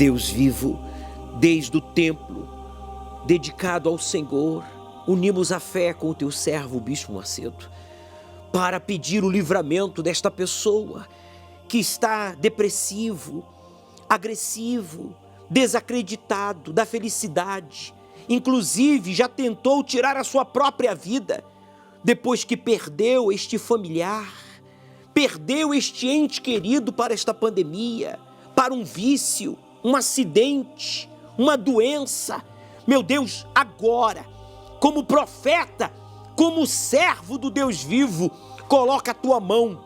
Deus vivo, desde o templo dedicado ao Senhor, unimos a fé com o teu servo, o Bispo Macedo, para pedir o livramento desta pessoa que está depressivo, agressivo, desacreditado da felicidade, inclusive já tentou tirar a sua própria vida, depois que perdeu este familiar, perdeu este ente querido para esta pandemia, para um vício, um acidente, uma doença. Meu Deus, agora, como profeta, como servo do Deus vivo, coloca a tua mão,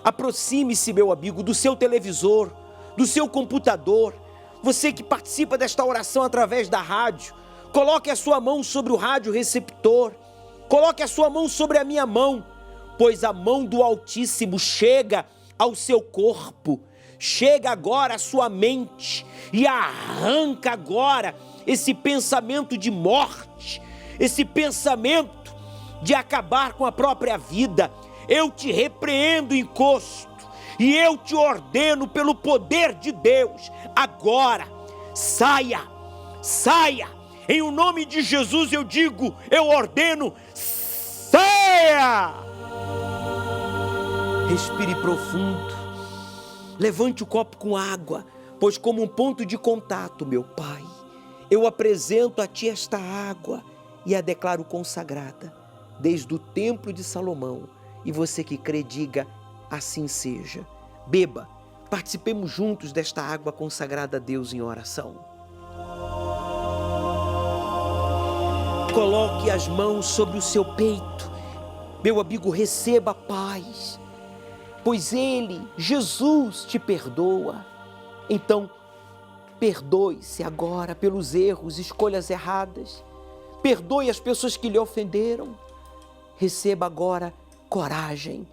aproxime-se, meu amigo, do seu televisor, do seu computador, você que participa desta oração através da rádio, coloque a sua mão sobre o rádio receptor, coloque a sua mão sobre a minha mão, pois a mão do Altíssimo chega ao seu corpo, chega agora à sua mente e arranca agora esse pensamento de morte, esse pensamento de acabar com a própria vida. Eu te repreendo, encosto, e eu te ordeno pelo poder de Deus, agora, saia, saia, em o nome de Jesus eu digo, eu ordeno, saia! Respire profundo, levante o copo com água, pois como um ponto de contato, meu Pai, eu apresento a Ti esta água e a declaro consagrada, desde o templo de Salomão, e você que crê, diga, assim seja. Beba, participemos juntos desta água consagrada a Deus em oração. Coloque as mãos sobre o seu peito, meu amigo, receba a paz, pois Ele, Jesus, te perdoa. Então, perdoe-se agora pelos erros, escolhas erradas, perdoe as pessoas que lhe ofenderam, receba agora coragem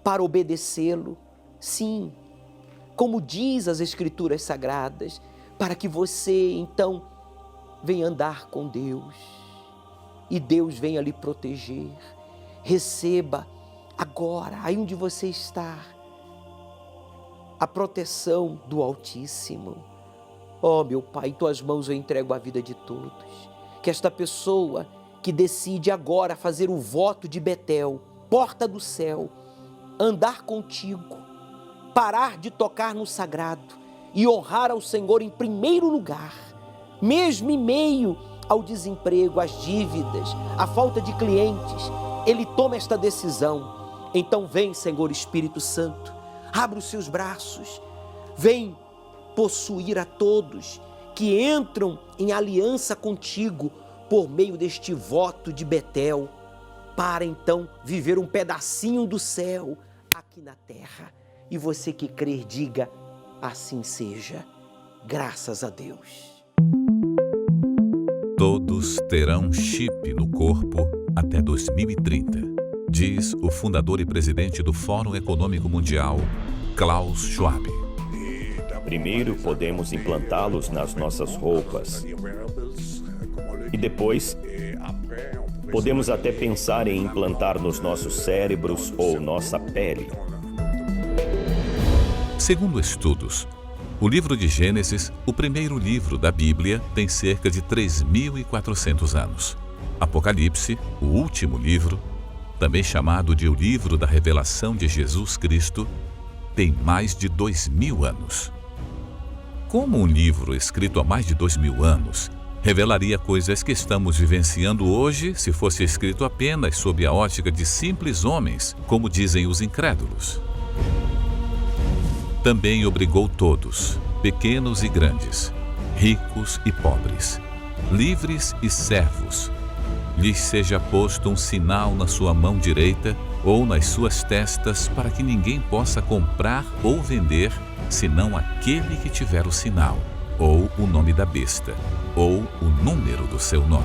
para obedecê-lo, sim, como diz as Escrituras Sagradas, para que você então venha andar com Deus e Deus venha lhe proteger. Receba agora, aí onde você está, a proteção do Altíssimo. Oh, meu Pai, em tuas mãos eu entrego a vida de todos. Que esta pessoa que decide agora fazer o voto de Betel, porta do céu, andar contigo, parar de tocar no sagrado e honrar ao Senhor em primeiro lugar, mesmo em meio ao desemprego, às dívidas, à falta de clientes, ele toma esta decisão. Então vem, Senhor Espírito Santo, abre os seus braços, vem possuir a todos que entram em aliança contigo por meio deste voto de Betel, para então viver um pedacinho do céu aqui na terra. E você que crer, diga, assim seja. Graças a Deus. Todos terão chip no corpo até 2030, diz o fundador e presidente do Fórum Econômico Mundial, Klaus Schwab. Primeiro podemos implantá-los nas nossas roupas e depois podemos até pensar em implantar nos nossos cérebros ou nossa pele. Segundo estudos, o livro de Gênesis, o primeiro livro da Bíblia, tem cerca de 3.400 anos. Apocalipse, o último livro, também chamado de o livro da revelação de Jesus Cristo, tem mais de 2.000 anos. Como um livro escrito há mais de 2.000 anos revelaria coisas que estamos vivenciando hoje se fosse escrito apenas sob a ótica de simples homens, como dizem os incrédulos? Também obrigou todos, pequenos e grandes, ricos e pobres, livres e servos, lhes seja posto um sinal na sua mão direita ou nas suas testas, para que ninguém possa comprar ou vender, senão aquele que tiver o sinal, ou o nome da besta, ou o número do seu nome.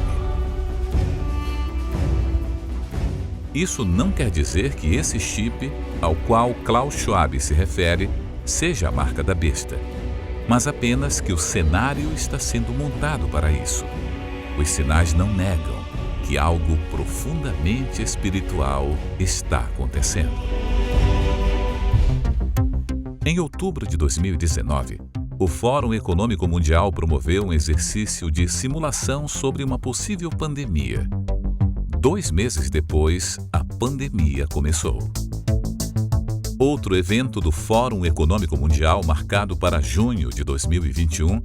Isso não quer dizer que esse chip, ao qual Klaus Schwab se refere, seja a marca da besta, mas apenas que o cenário está sendo montado para isso. Os sinais não negam que algo profundamente espiritual está acontecendo. Em outubro de 2019, o Fórum Econômico Mundial promoveu um exercício de simulação sobre uma possível pandemia. 2 meses depois, a pandemia começou. Outro evento do Fórum Econômico Mundial, marcado para junho de 2021,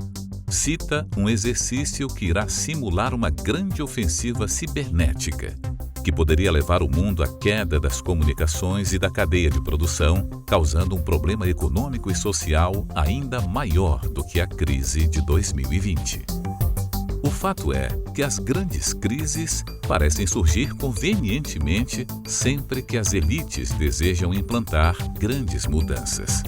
cita um exercício que irá simular uma grande ofensiva cibernética, que poderia levar o mundo à queda das comunicações e da cadeia de produção, causando um problema econômico e social ainda maior do que a crise de 2020. O fato é que as grandes crises parecem surgir convenientemente sempre que as elites desejam implantar grandes mudanças.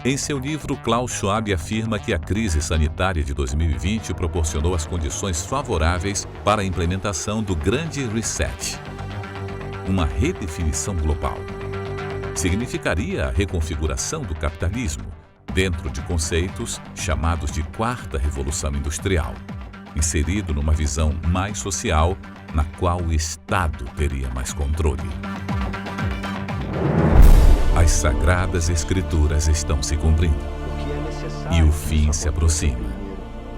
Em seu livro, Klaus Schwab afirma que a crise sanitária de 2020 proporcionou as condições favoráveis para a implementação do Grande Reset, uma redefinição global. Significaria a reconfiguração do capitalismo dentro de conceitos chamados de Quarta Revolução Industrial, inserido numa visão mais social, na qual o Estado teria mais controle. As Sagradas Escrituras estão se cumprindo e o fim se aproxima.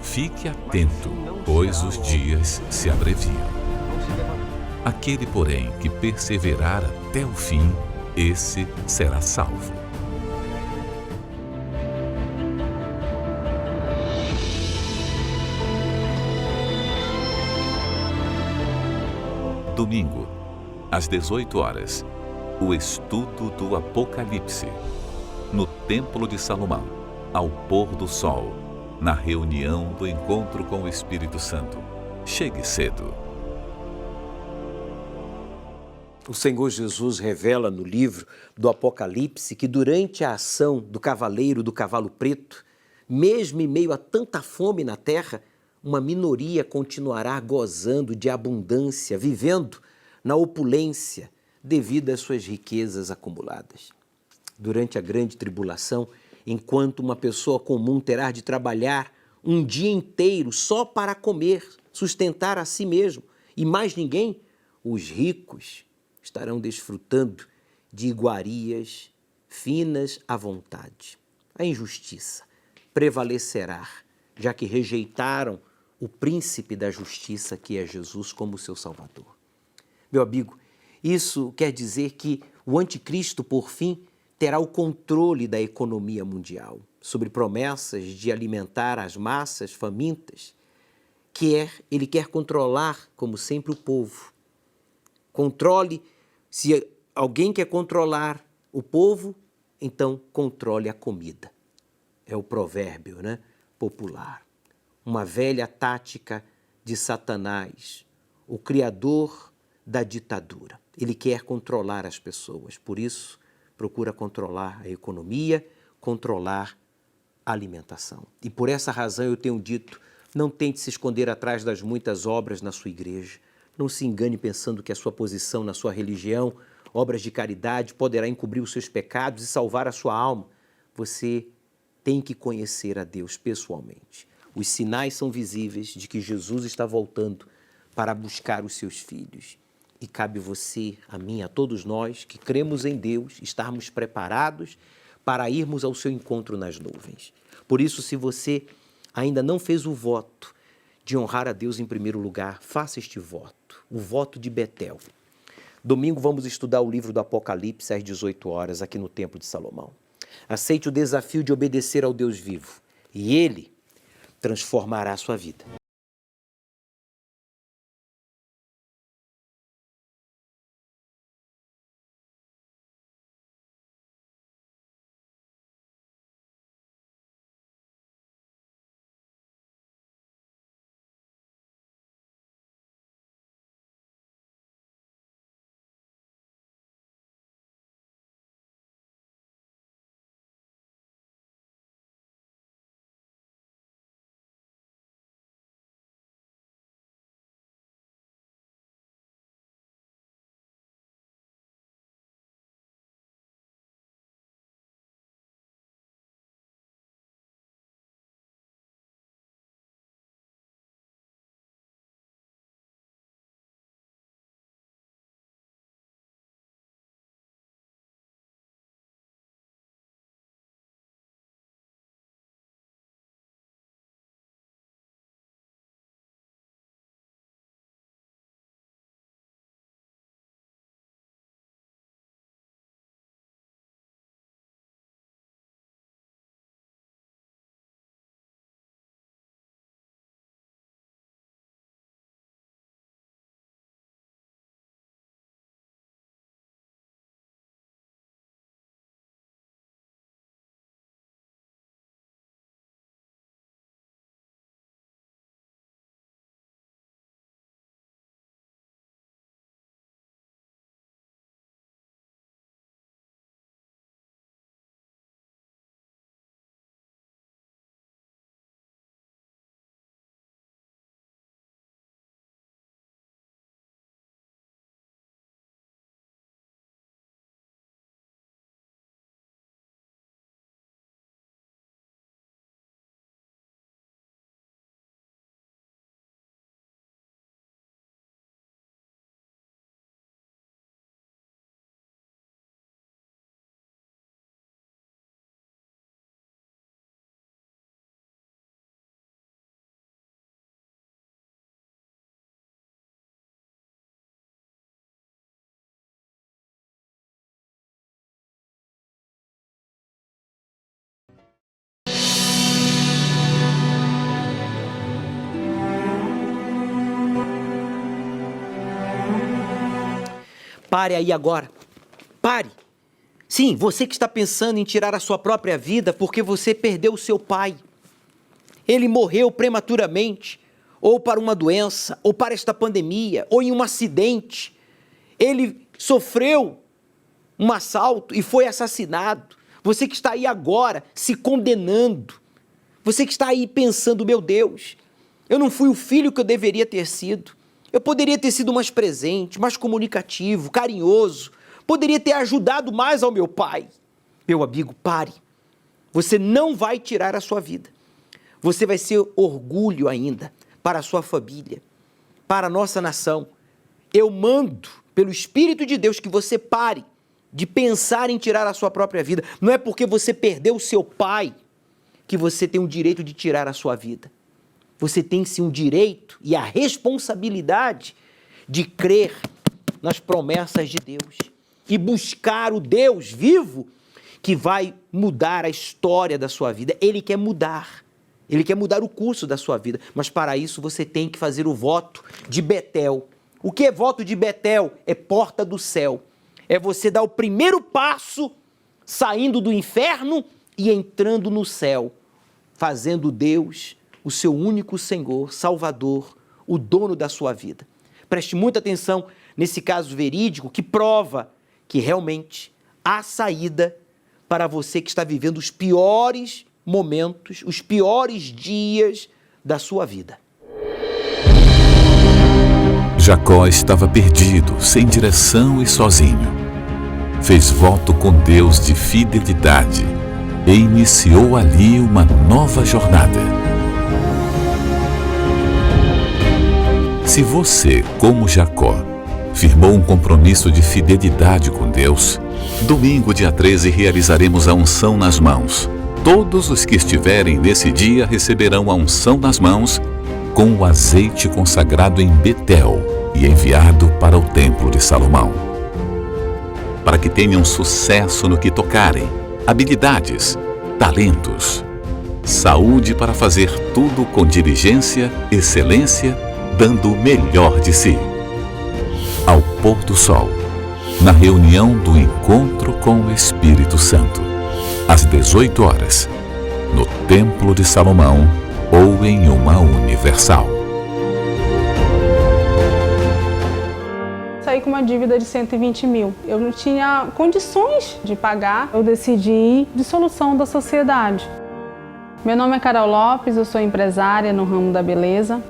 Fique atento, pois os dias se abreviam. Aquele, porém, que perseverar até o fim, esse será salvo. Domingo, às 18 horas, o estudo do Apocalipse, no Templo de Salomão, ao pôr do sol, na reunião do encontro com o Espírito Santo. Chegue cedo. O Senhor Jesus revela no livro do Apocalipse que durante a ação do cavaleiro do cavalo preto, mesmo em meio a tanta fome na terra, uma minoria continuará gozando de abundância, vivendo na opulência devido às suas riquezas acumuladas. Durante a grande tribulação, enquanto uma pessoa comum terá de trabalhar um dia inteiro só para comer, sustentar a si mesmo e mais ninguém, os ricos estarão desfrutando de iguarias finas à vontade. A injustiça prevalecerá, já que rejeitaram o príncipe da justiça, que é Jesus, como seu Salvador. Meu amigo, isso quer dizer que o anticristo, por fim, terá o controle da economia mundial, sobre promessas de alimentar as massas famintas, ele quer controlar, como sempre, o povo. Controle, se alguém quer controlar o povo, então controle a comida. É o provérbio, popular. Uma velha tática de Satanás, o criador da ditadura. Ele quer controlar as pessoas, por isso procura controlar a economia, controlar a alimentação. E por essa razão eu tenho dito, não tente se esconder atrás das muitas obras na sua igreja, não se engane pensando que a sua posição na sua religião, obras de caridade, poderá encobrir os seus pecados e salvar a sua alma. Você tem que conhecer a Deus pessoalmente. Os sinais são visíveis de que Jesus está voltando para buscar os seus filhos. E cabe você, a mim, a todos nós que cremos em Deus, estarmos preparados para irmos ao seu encontro nas nuvens. Por isso, se você ainda não fez o voto de honrar a Deus em primeiro lugar, faça este voto, o voto de Betel. Domingo vamos estudar o livro do Apocalipse às 18 horas, aqui no Templo de Salomão. Aceite o desafio de obedecer ao Deus vivo e Ele transformará a sua vida. Pare aí agora. Pare. Sim, você que está pensando em tirar a sua própria vida porque você perdeu o seu pai. Ele morreu prematuramente, ou para uma doença, ou para esta pandemia, ou em um acidente. Ele sofreu um assalto e foi assassinado. Você que está aí agora se condenando. Você que está aí pensando, meu Deus, eu não fui o filho que eu deveria ter sido. Eu poderia ter sido mais presente, mais comunicativo, carinhoso. Poderia ter ajudado mais ao meu pai. Meu amigo, pare. Você não vai tirar a sua vida. Você vai ser orgulho ainda para a sua família, para a nossa nação. Eu mando, pelo Espírito de Deus, que você pare de pensar em tirar a sua própria vida. Não é porque você perdeu o seu pai que você tem o direito de tirar a sua vida. Você tem sim o direito e a responsabilidade de crer nas promessas de Deus e buscar o Deus vivo que vai mudar a história da sua vida. Ele quer mudar o curso da sua vida, mas para isso você tem que fazer o voto de Betel. O que é voto de Betel? É porta do céu. É você dar o primeiro passo saindo do inferno e entrando no céu, fazendo Deus o seu único Senhor, Salvador, o dono da sua vida. Preste muita atenção nesse caso verídico que prova que realmente há saída para você que está vivendo os piores momentos, os piores dias da sua vida. Jacó estava perdido, sem direção e sozinho. Fez voto com Deus de fidelidade e iniciou ali uma nova jornada. Se você, como Jacó, firmou um compromisso de fidelidade com Deus, domingo, dia 13, realizaremos a unção nas mãos. Todos os que estiverem nesse dia receberão a unção nas mãos com o azeite consagrado em Betel e enviado para o Templo de Salomão. Para que tenham sucesso no que tocarem, habilidades, talentos, saúde para fazer tudo com diligência, excelência, dando o melhor de si. Ao pôr do sol, na reunião do encontro com o Espírito Santo, às 18 horas, no Templo de Salomão ou em uma Universal. Saí com uma dívida de 120 mil. Eu não tinha condições de pagar. Eu decidi dissolução da sociedade. Meu nome é Carol Lopes, eu sou empresária no ramo da beleza.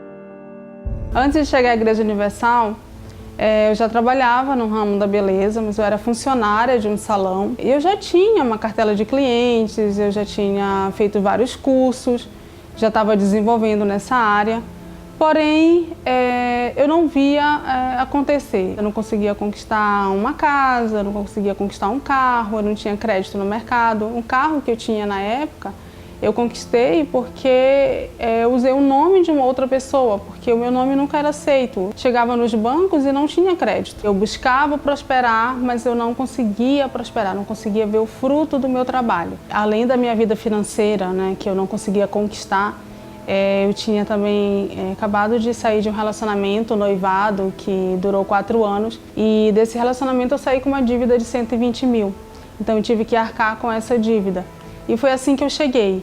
Antes de chegar à Igreja Universal, eu já trabalhava no ramo da beleza, mas eu era funcionária de um salão. Eu já tinha uma cartela de clientes, eu já tinha feito vários cursos, já estava desenvolvendo nessa área. Porém, eu não via acontecer. Eu não conseguia conquistar uma casa, eu não conseguia conquistar um carro, eu não tinha crédito no mercado. Um carro que eu tinha na época, eu conquistei porque eu usei o nome de uma outra pessoa, porque o meu nome nunca era aceito. Chegava nos bancos e não tinha crédito. Eu buscava prosperar, mas eu não conseguia prosperar, não conseguia ver o fruto do meu trabalho. Além da minha vida financeira, né, que eu não conseguia conquistar, eu tinha também acabado de sair de um relacionamento, noivado, que durou 4 anos. E desse relacionamento eu saí com uma dívida de 120 mil. Então eu tive que arcar com essa dívida. E foi assim que eu cheguei.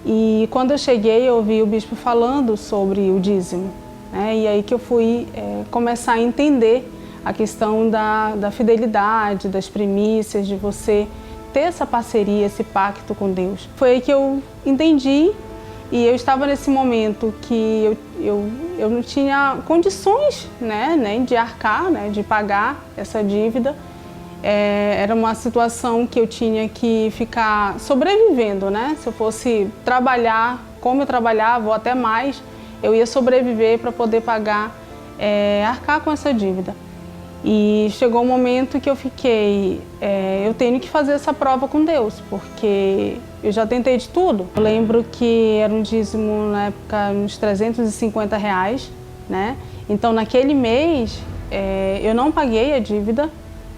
E quando eu cheguei, eu ouvi o bispo falando sobre o dízimo, né? E aí que eu fui começar a entender a questão da fidelidade, das primícias, de você ter essa parceria, esse pacto com Deus. Foi aí que eu entendi, e eu estava nesse momento que eu não tinha condições, né, de arcar, né, de pagar essa dívida. Era uma situação que eu tinha que ficar sobrevivendo, né? Se eu fosse trabalhar como eu trabalhava ou até mais, eu ia sobreviver para poder pagar, arcar com essa dívida. E chegou um momento que eu fiquei, eu tenho que fazer essa prova com Deus, porque eu já tentei de tudo. Eu lembro que era um dízimo na época uns R$350, né? Então naquele mês eu não paguei a dívida,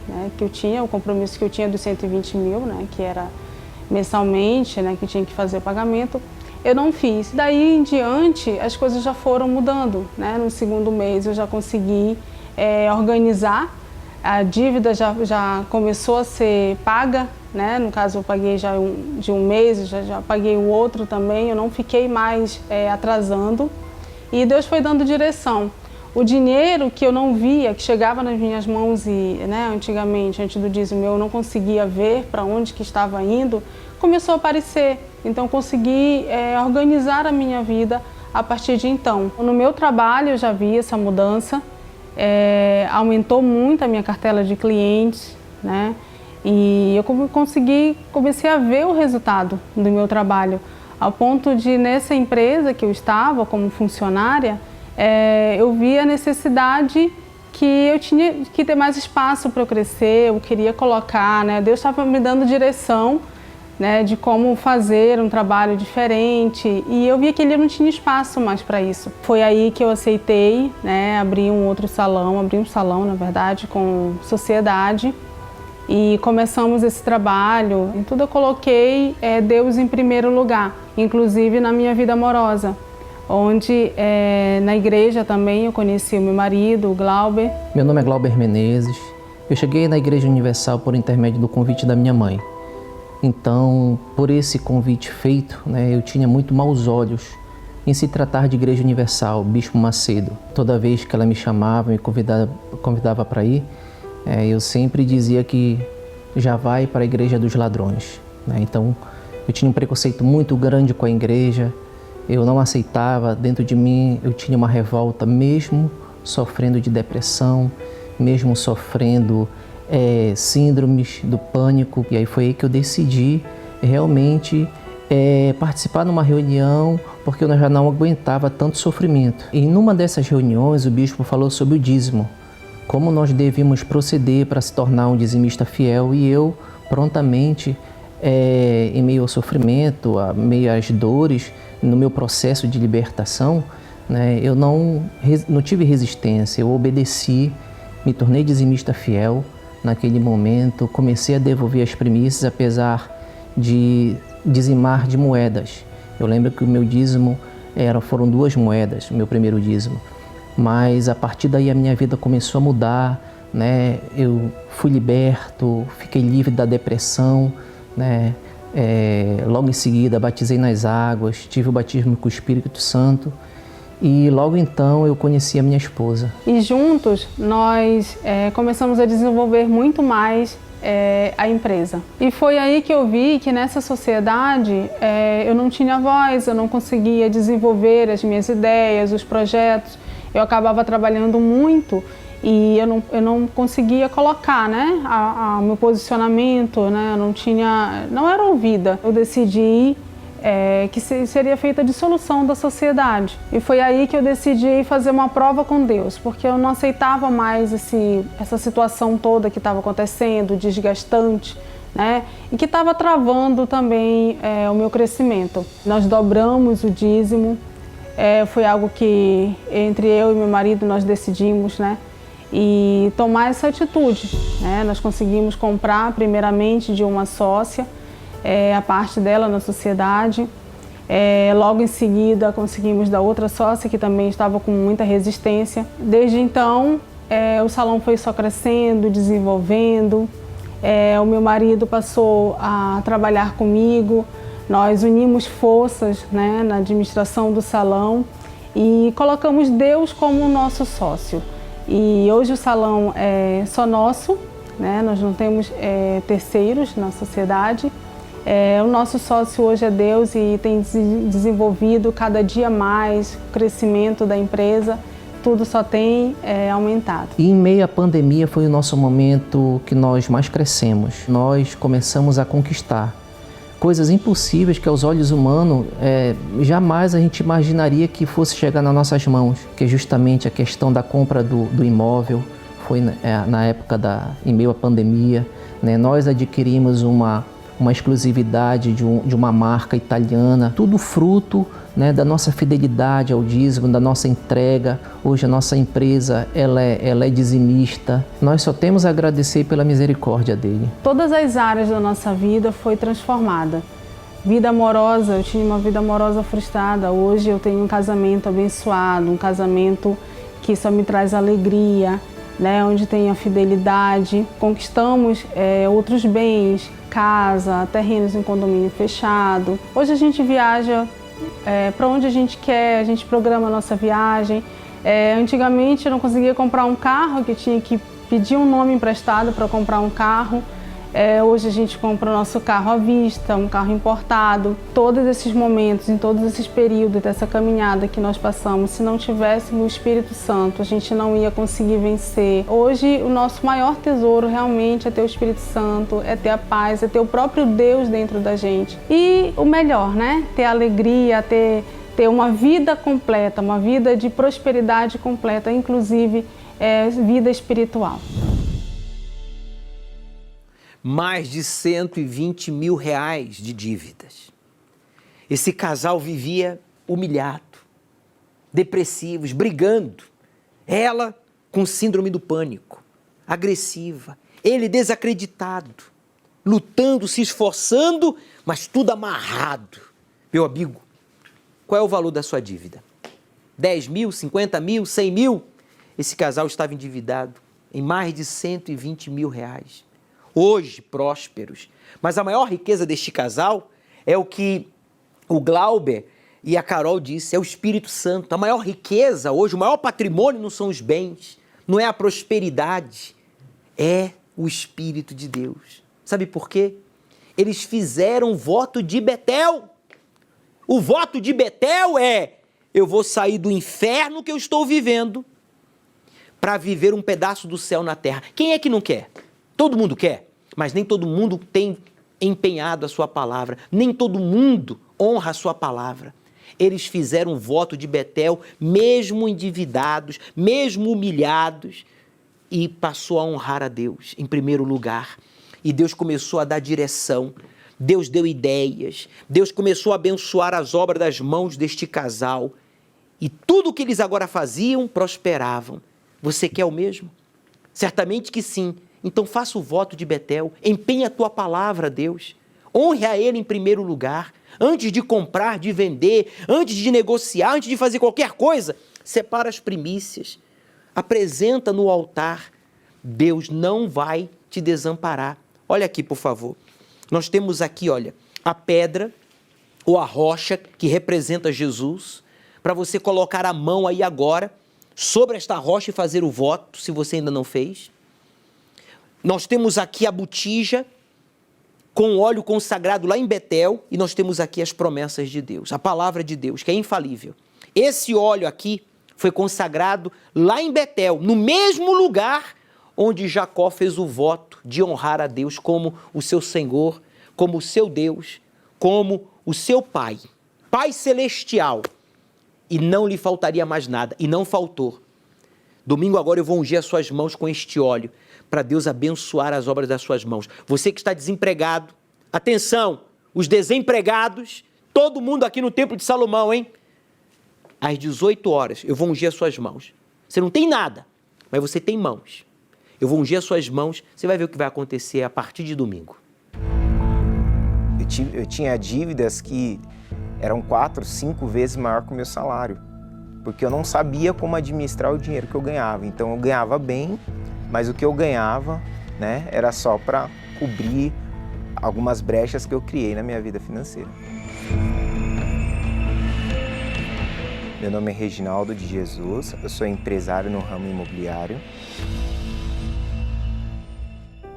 né, que eu tinha, o compromisso que eu tinha dos 120 mil, né, que era mensalmente, né, que tinha que fazer o pagamento, eu não fiz. Daí em diante as coisas já foram mudando, né? No segundo mês eu já consegui organizar, a dívida já começou a ser paga, né? No caso, eu paguei já de um mês, já paguei o outro também, eu não fiquei mais atrasando. E Deus foi dando direção. O dinheiro que eu não via, que chegava nas minhas mãos e, né, antigamente, antes do dízimo, eu não conseguia ver para onde que estava indo, começou a aparecer. Então, consegui organizar a minha vida a partir de então. No meu trabalho, eu já vi essa mudança. Aumentou muito a minha cartela de clientes, né? E eu comecei a ver o resultado do meu trabalho, ao ponto de, nessa empresa que eu estava como funcionária, eu vi a necessidade que eu tinha que ter mais espaço para eu crescer, eu queria colocar, né? Deus estava me dando direção, né, de como fazer um trabalho diferente, e eu via que ele não tinha espaço mais para isso. Foi aí que eu aceitei, né, abri um salão, na verdade, com sociedade, e começamos esse trabalho. Em tudo eu coloquei Deus em primeiro lugar, inclusive na minha vida amorosa, onde na igreja também eu conheci o meu marido, o Glauber. Meu nome é Glauber Menezes. Eu cheguei na Igreja Universal por intermédio do convite da minha mãe. Então, por esse convite feito, né, eu tinha muito maus olhos em se tratar de Igreja Universal, Bispo Macedo. Toda vez que ela me chamava e convidava para ir, eu sempre dizia que já vai para a Igreja dos Ladrões, né? Então, eu tinha um preconceito muito grande com a igreja, eu não aceitava, dentro de mim eu tinha uma revolta, mesmo sofrendo de depressão, mesmo sofrendo síndromes do pânico. E aí foi aí que eu decidi realmente participar numa reunião, porque eu já não aguentava tanto sofrimento. E numa dessas reuniões o bispo falou sobre o dízimo, como nós devíamos proceder para se tornar um dizimista fiel, e eu prontamente, em meio ao sofrimento, a meio às dores, no meu processo de libertação, né, eu não tive resistência, eu obedeci, me tornei dizimista fiel. Naquele momento, comecei a devolver as primícias, apesar de dizimar de moedas. Eu lembro que o meu dízimo foram 2 moedas, o meu primeiro dízimo. Mas a partir daí a minha vida começou a mudar, né? Eu fui liberto, fiquei livre da depressão, né? Logo em seguida batizei nas águas, tive o batismo com o Espírito Santo. E logo então eu conheci a minha esposa. E juntos nós começamos a desenvolver muito mais a empresa. E foi aí que eu vi que nessa sociedade eu não tinha voz, eu não conseguia desenvolver as minhas ideias, os projetos. Eu acabava trabalhando muito e eu não conseguia colocar, né, o meu posicionamento, né, não era ouvida. Eu decidi que seria feita a dissolução da sociedade. E foi aí que eu decidi fazer uma prova com Deus, porque eu não aceitava mais essa situação toda que estava acontecendo, desgastante, né? E que estava travando também o meu crescimento. Nós dobramos o dízimo, foi algo que entre eu e meu marido nós decidimos, né? E tomar essa atitude, né? Nós conseguimos comprar primeiramente de uma sócia, a parte dela na sociedade. Logo em seguida conseguimos da outra sócia que também estava com muita resistência. Desde então o salão foi só crescendo, desenvolvendo. O meu marido passou a trabalhar comigo, nós unimos forças, né, na administração do salão e colocamos Deus como nosso sócio. E hoje o salão é só nosso, né? Nós não temos terceiros na sociedade. O nosso sócio hoje é Deus e tem desenvolvido cada dia mais o crescimento da empresa, tudo só tem aumentado. E em meio à pandemia foi o nosso momento que nós mais crescemos. Nós começamos a conquistar coisas impossíveis que aos olhos humanos jamais a gente imaginaria que fosse chegar nas nossas mãos, que é justamente a questão da compra do imóvel. Foi na época em meio à pandemia, né? Nós adquirimos uma exclusividade de uma marca italiana, tudo fruto, né, da nossa fidelidade ao dízimo, da nossa entrega. Hoje a nossa empresa ela é dizimista. Nós só temos a agradecer pela misericórdia dele. Todas as áreas da nossa vida foi transformada. Vida amorosa, eu tinha uma vida amorosa frustrada. Hoje eu tenho um casamento abençoado, um casamento que só me traz alegria. né, onde tem a fidelidade. Conquistamos outros bens, casa, terrenos em condomínio fechado. Hoje a gente viaja para onde a gente quer, a gente programa a nossa viagem. Antigamente eu não conseguia comprar um carro, que eu tinha que pedir um nome emprestado para comprar um carro. Hoje a gente compra o nosso carro à vista, um carro importado. Todos esses momentos, em todos esses períodos dessa caminhada que nós passamos, se não tivéssemos o Espírito Santo, a gente não ia conseguir vencer. Hoje o nosso maior tesouro realmente é ter o Espírito Santo, é ter a paz, é ter o próprio Deus dentro da gente. E o melhor, né? Ter alegria, ter uma vida completa, uma vida de prosperidade completa, inclusive vida espiritual. Mais de 120 mil reais de dívidas. Esse casal vivia humilhado, depressivos, brigando. Ela com síndrome do pânico, agressiva. Ele desacreditado, lutando, se esforçando, mas tudo amarrado. Meu amigo, qual é o valor da sua dívida? 10 mil, 50 mil, 100 mil? Esse casal estava endividado em mais de 120 mil reais. Hoje prósperos. Mas a maior riqueza deste casal é o que o Glauber e a Carol disse, é o Espírito Santo. A maior riqueza hoje, o maior patrimônio não são os bens, não é a prosperidade, é o Espírito de Deus. Sabe por quê? Eles fizeram o voto de Betel. O voto de Betel é: eu vou sair do inferno que eu estou vivendo para viver um pedaço do céu na terra. Quem é que não quer? Todo mundo quer, mas nem todo mundo tem empenhado a sua palavra, nem todo mundo honra a sua palavra. Eles fizeram um voto de Betel, mesmo endividados, mesmo humilhados, e passou a honrar a Deus em primeiro lugar. E Deus começou a dar direção, Deus deu ideias, Deus começou a abençoar as obras das mãos deste casal, e tudo o que eles agora faziam, prosperavam. Você quer o mesmo? Certamente que sim. Então faça o voto de Betel, empenhe a tua palavra a Deus, honre a Ele em primeiro lugar, antes de comprar, de vender, antes de negociar, antes de fazer qualquer coisa, separa as primícias, apresenta no altar, Deus não vai te desamparar. Olha aqui, por favor, nós temos aqui, olha, a pedra ou a rocha que representa Jesus, para você colocar a mão aí agora sobre esta rocha e fazer o voto, se você ainda não fez. Nós temos aqui a botija com óleo consagrado lá em Betel e nós temos aqui as promessas de Deus, a palavra de Deus, que é infalível. Esse óleo aqui foi consagrado lá em Betel, no mesmo lugar onde Jacó fez o voto de honrar a Deus como o seu Senhor, como o seu Deus, como o seu Pai, Pai Celestial. E não lhe faltaria mais nada, e não faltou. Domingo agora eu vou ungir as suas mãos com este óleo, para Deus abençoar as obras das suas mãos. Você que está desempregado, atenção, os desempregados, todo mundo aqui no Templo de Salomão, hein? Às 18 horas eu vou ungir as suas mãos. Você não tem nada, mas você tem mãos. Eu vou ungir as suas mãos, você vai ver o que vai acontecer a partir de domingo. Eu tinha dívidas que eram 4, 5 vezes maior que o meu salário, porque eu não sabia como administrar o dinheiro que eu ganhava. Então eu ganhava bem, mas o que eu ganhava, né, era só para cobrir algumas brechas que eu criei na minha vida financeira. Meu nome é Reginaldo de Jesus, eu sou empresário no ramo imobiliário.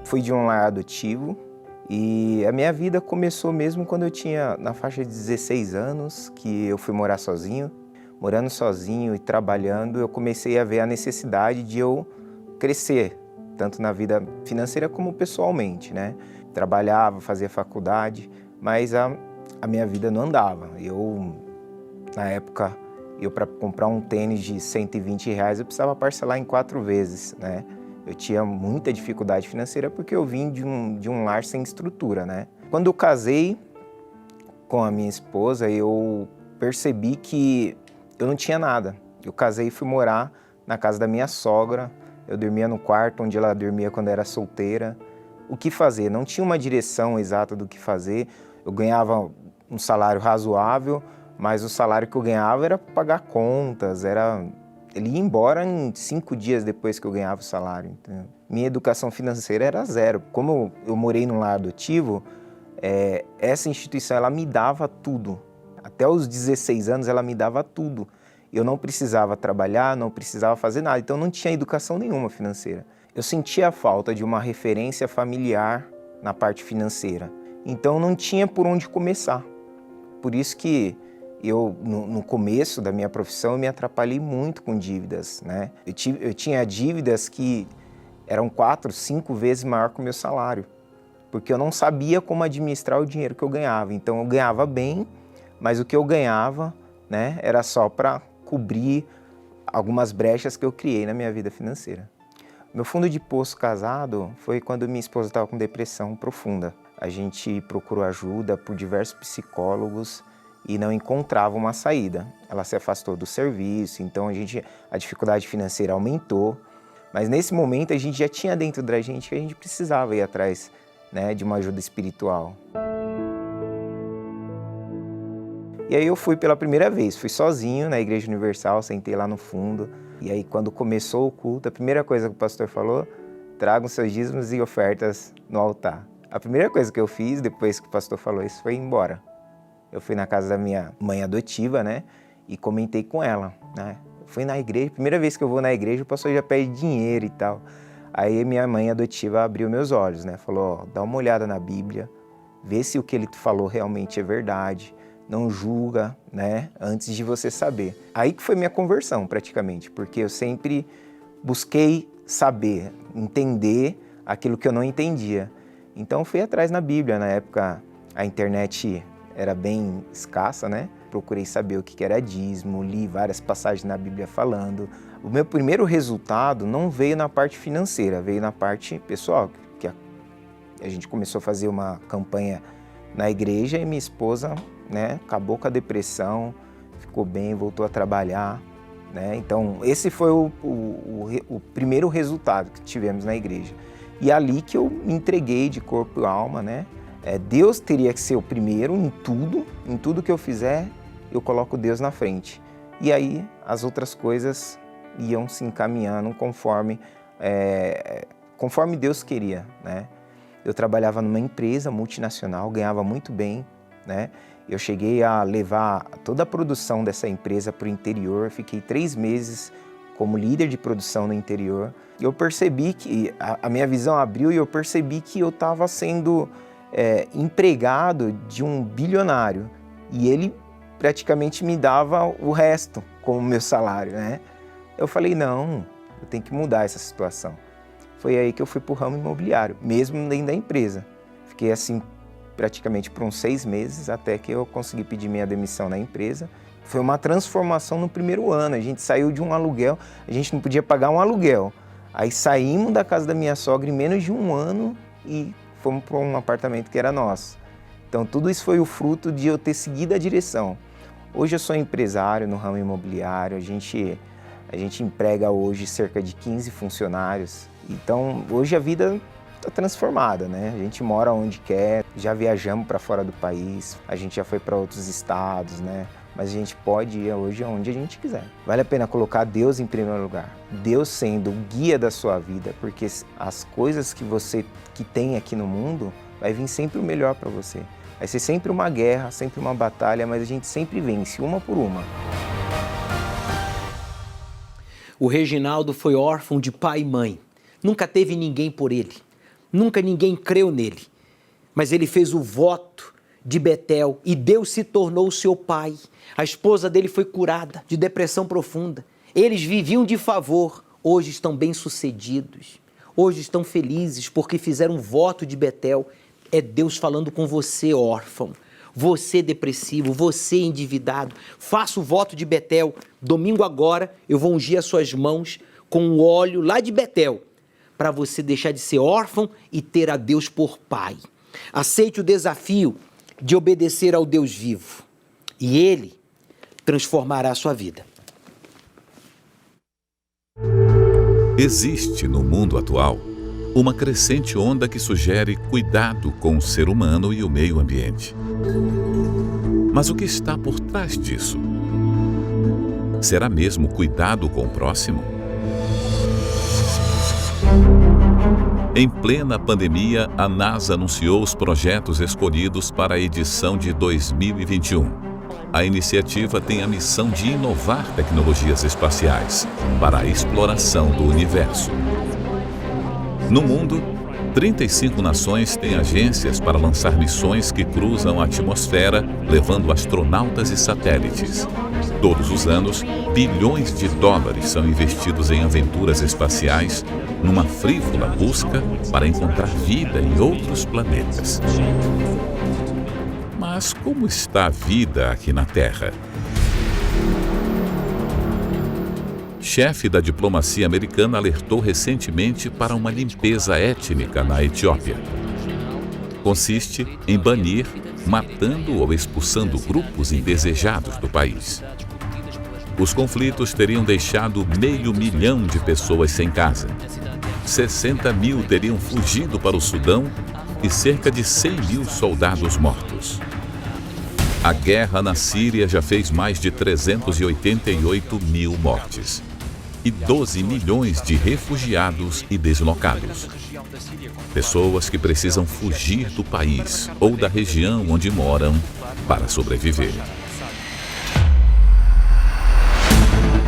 Fui de um lar adotivo e a minha vida começou mesmo quando eu tinha na faixa de 16 anos, que eu fui morar sozinho. Morando sozinho e trabalhando, eu comecei a ver a necessidade de eu crescer, tanto na vida financeira como pessoalmente, né? Trabalhava, fazia faculdade, mas a minha vida não andava. Na época, para comprar um tênis de R$120, eu precisava parcelar em 4 vezes, né? Eu tinha muita dificuldade financeira porque eu vim de um lar sem estrutura, né? Quando eu casei com a minha esposa, eu percebi que eu não tinha nada. Eu casei e fui morar na casa da minha sogra. Eu dormia no quarto onde ela dormia quando era solteira. O que fazer? Não tinha uma direção exata do que fazer. Eu ganhava um salário razoável, mas o salário que eu ganhava era para pagar contas, era Ele ia embora em 5 dias depois que eu ganhava o salário. Então, minha educação financeira era zero. Como eu morei num lar adotivo, essa instituição ela me dava tudo. Até os 16 anos ela me dava tudo. Eu não precisava trabalhar, não precisava fazer nada. Então não tinha educação nenhuma financeira. Eu sentia a falta de uma referência familiar na parte financeira. Então não tinha por onde começar. Por isso que eu, no começo da minha profissão, eu me atrapalhei muito com dívidas, né? Eu tinha dívidas que eram 4, 5 vezes maior que o meu salário, porque eu não sabia como administrar o dinheiro que eu ganhava. Então eu ganhava bem, mas o que eu ganhava, né, era só para cobrir algumas brechas que eu criei na minha vida financeira. Meu fundo de poço casado foi quando minha esposa estava com depressão profunda. A gente procurou ajuda por diversos psicólogos e não encontrava uma saída. Ela se afastou do serviço, então a dificuldade financeira aumentou. Mas nesse momento a gente já tinha dentro da gente que a gente precisava ir atrás, né, de uma ajuda espiritual. E aí eu fui pela primeira vez, fui sozinho na Igreja Universal, sentei lá no fundo. E aí quando começou o culto, a primeira coisa que o pastor falou, tragam seus dízimos e ofertas no altar. A primeira coisa que eu fiz depois que o pastor falou isso foi ir embora. Eu fui na casa da minha mãe adotiva, né, e comentei com ela, né. Fui na igreja, primeira vez que eu vou na igreja, o pastor já pede dinheiro e tal. Aí minha mãe adotiva abriu meus olhos, né, falou, ó, dá uma olhada na Bíblia, vê se o que ele falou realmente é verdade, não julga, né, antes de você saber. Aí que foi minha conversão, praticamente, porque eu sempre busquei saber, entender aquilo que eu não entendia. Então fui atrás na Bíblia, na época a internet era bem escassa, né? Procurei saber o que era dízimo, li várias passagens na Bíblia falando. O meu primeiro resultado não veio na parte financeira, veio na parte pessoal, que a gente começou a fazer uma campanha na igreja e minha esposa, né, acabou com a depressão, ficou bem, voltou a trabalhar, né? Então esse foi o primeiro resultado que tivemos na igreja. E ali que eu me entreguei de corpo e alma, né? Deus teria que ser o primeiro em tudo que eu fizer, eu coloco Deus na frente. E aí as outras coisas iam se encaminhando conforme Deus queria, né? Eu trabalhava numa empresa multinacional, ganhava muito bem, né? Eu cheguei a levar toda a produção dessa empresa para o interior, fiquei 3 meses como líder de produção no interior. Eu percebi que a minha visão abriu e eu percebi que eu estava sendo empregado de um bilionário e ele praticamente me dava o resto como meu salário, né? Eu falei, não, eu tenho que mudar essa situação. Foi aí que eu fui para o ramo imobiliário, mesmo dentro da empresa. Fiquei assim praticamente por uns 6 meses até que eu consegui pedir minha demissão na empresa. Foi uma transformação no primeiro ano, a gente saiu de um aluguel, a gente não podia pagar um aluguel. Aí saímos da casa da minha sogra em menos de 1 ano e fomos para um apartamento que era nosso. Então tudo isso foi o fruto de eu ter seguido a direção. Hoje eu sou empresário no ramo imobiliário, a gente emprega hoje cerca de 15 funcionários. Então hoje a vida está transformada, né? A gente mora onde quer, já viajamos para fora do país, a gente já foi para outros estados, né? Mas a gente pode ir hoje aonde a gente quiser. Vale a pena colocar Deus em primeiro lugar. Deus sendo o guia da sua vida, porque as coisas que tem aqui no mundo, vai vir sempre o melhor para você. Vai ser sempre uma guerra, sempre uma batalha, mas a gente sempre vence, uma por uma. O Reginaldo foi órfão de pai e mãe. Nunca teve ninguém por ele. Nunca ninguém creu nele. Mas ele fez o voto de Betel e Deus se tornou o seu pai. A esposa dele foi curada de depressão profunda. Eles viviam de favor. Hoje estão bem-sucedidos. Hoje estão felizes porque fizeram um voto de Betel. É Deus falando com você, órfão. Você depressivo, você endividado. Faça o voto de Betel. Domingo agora eu vou ungir as suas mãos com o óleo lá de Betel para você deixar de ser órfão e ter a Deus por pai. Aceite o desafio de obedecer ao Deus vivo e Ele transformará a sua vida. Existe no mundo atual uma crescente onda que sugere cuidado com o ser humano e o meio ambiente. Mas o que está por trás disso? Será mesmo cuidado com o próximo? Em plena pandemia, a NASA anunciou os projetos escolhidos para a edição de 2021. A iniciativa tem a missão de inovar tecnologias espaciais para a exploração do universo. No mundo, 35 nações têm agências para lançar missões que cruzam a atmosfera, levando astronautas e satélites. Todos os anos, bilhões de dólares são investidos em aventuras espaciais, numa frívola busca para encontrar vida em outros planetas. Mas como está a vida aqui na Terra? Chefe da diplomacia americana alertou recentemente para uma limpeza étnica na Etiópia. Consiste em banir, matando ou expulsando grupos indesejados do país. Os conflitos teriam deixado 500 mil de pessoas sem casa. 60 mil teriam fugido para o Sudão e cerca de 100 mil soldados mortos. A guerra na Síria já fez mais de 388 mil mortes e 12 milhões de refugiados e deslocados. Pessoas que precisam fugir do país ou da região onde moram para sobreviver.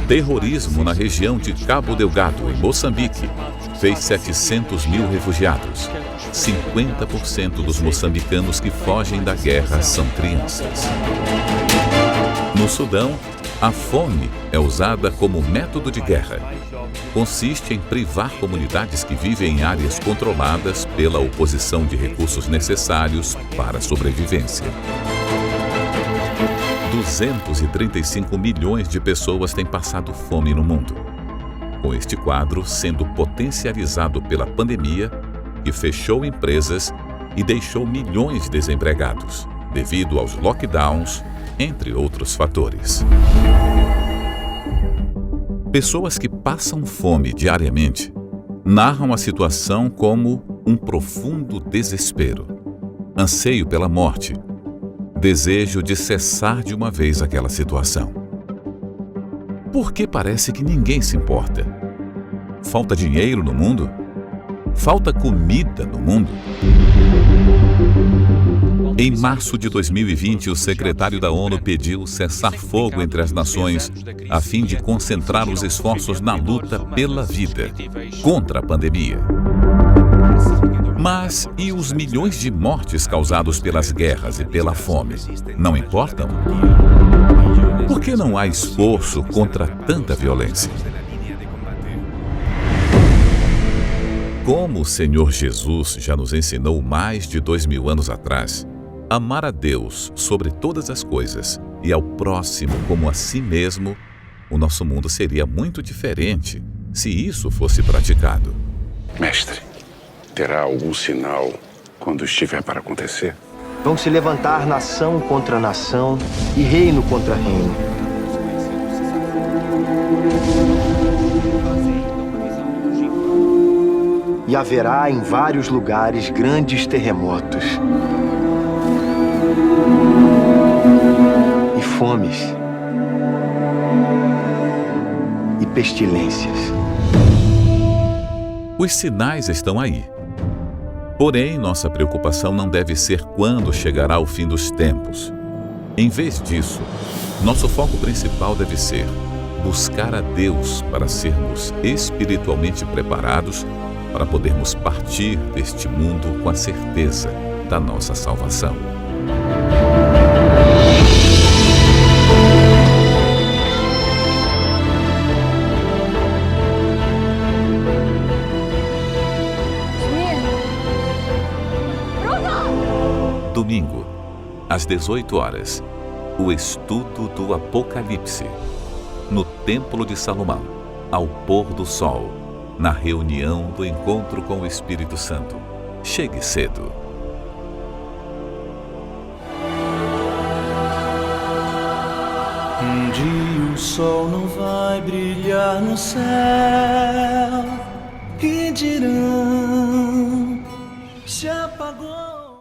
Terrorismo na região de Cabo Delgado, em Moçambique, fez 700 mil refugiados. 50% dos moçambicanos que fogem da guerra são crianças. No Sudão, a fome é usada como método de guerra. Consiste em privar comunidades que vivem em áreas controladas pela oposição de recursos necessários para a sobrevivência. 235 milhões de pessoas têm passado fome no mundo. Com este quadro sendo potencializado pela pandemia, que fechou empresas e deixou milhões desempregados, devido aos lockdowns, entre outros fatores. Pessoas que passam fome diariamente narram a situação como um profundo desespero, anseio pela morte, desejo de cessar de uma vez aquela situação. Porque parece que ninguém se importa. Falta dinheiro no mundo? Falta comida no mundo? Em março de 2020, o secretário da ONU pediu cessar-fogo entre as nações a fim de concentrar os esforços na luta pela vida, contra a pandemia. Mas e os milhões de mortes causados pelas guerras e pela fome? Não importam? Por que não há esforço contra tanta violência? Como o Senhor Jesus já nos ensinou mais de 2000 anos atrás, amar a Deus sobre todas as coisas e ao próximo como a si mesmo, o nosso mundo seria muito diferente se isso fosse praticado. Mestre, terá algum sinal quando estiver para acontecer? Vão se levantar nação contra nação e reino contra reino. E haverá em vários lugares grandes terremotos e fomes e pestilências. Os sinais estão aí. Porém, nossa preocupação não deve ser quando chegará o fim dos tempos. Em vez disso, nosso foco principal deve ser buscar a Deus para sermos espiritualmente preparados para podermos partir deste mundo com a certeza da nossa salvação. Domingo, às 18 horas, o estudo do Apocalipse, no Templo de Salomão, ao pôr do sol, na reunião do encontro com o Espírito Santo. Chegue cedo. Um dia o sol não vai brilhar no céu e dirão: se apagou.